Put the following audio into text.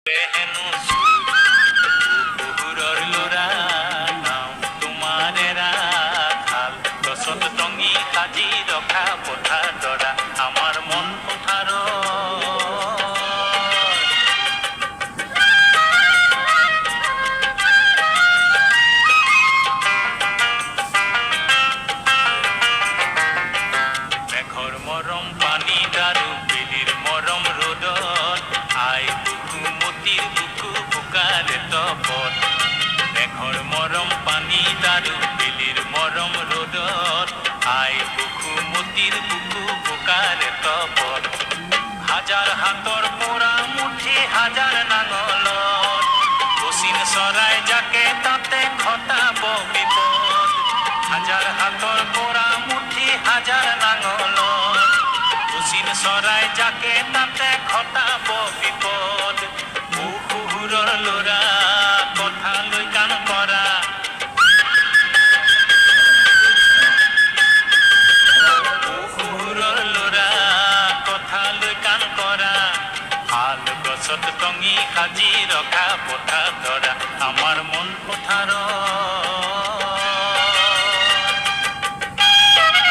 হেনো পুহুৰৰ ল'ৰা নাও তোমাৰেৰা খাল গছত টঙি সাজি ৰখা পথাৰ দৰা আমাৰ মন পথাৰৰ মেঘৰ মৰম পানী দাৰু বেলিৰ মৰম ৰ'দত আই বুকুমতিৰ বুকু বোকাৰে তপত মেঘৰ মৰম পানী দাৰু বেলিৰ মৰম ৰ'দত আই বুকুমতিৰ বুকু বোকাৰে তপত হাজাৰ হাতৰ পৰা মুঠি হাজাৰ নাঙলত অচিন চৰাই যাকে তাতে ঘটাব বিপদ হাজাৰ হাতৰ পৰা মুঠি হাজাৰ নাঙলত অচিন চৰাই যাকে তাতে ঘটাব বিপদ পুহুৰৰ ল'ৰা কথালৈ কাণ কৰা পুহুৰৰ ল'ৰা কথালৈ কাণ কৰা শাল গছত টঙি সাজি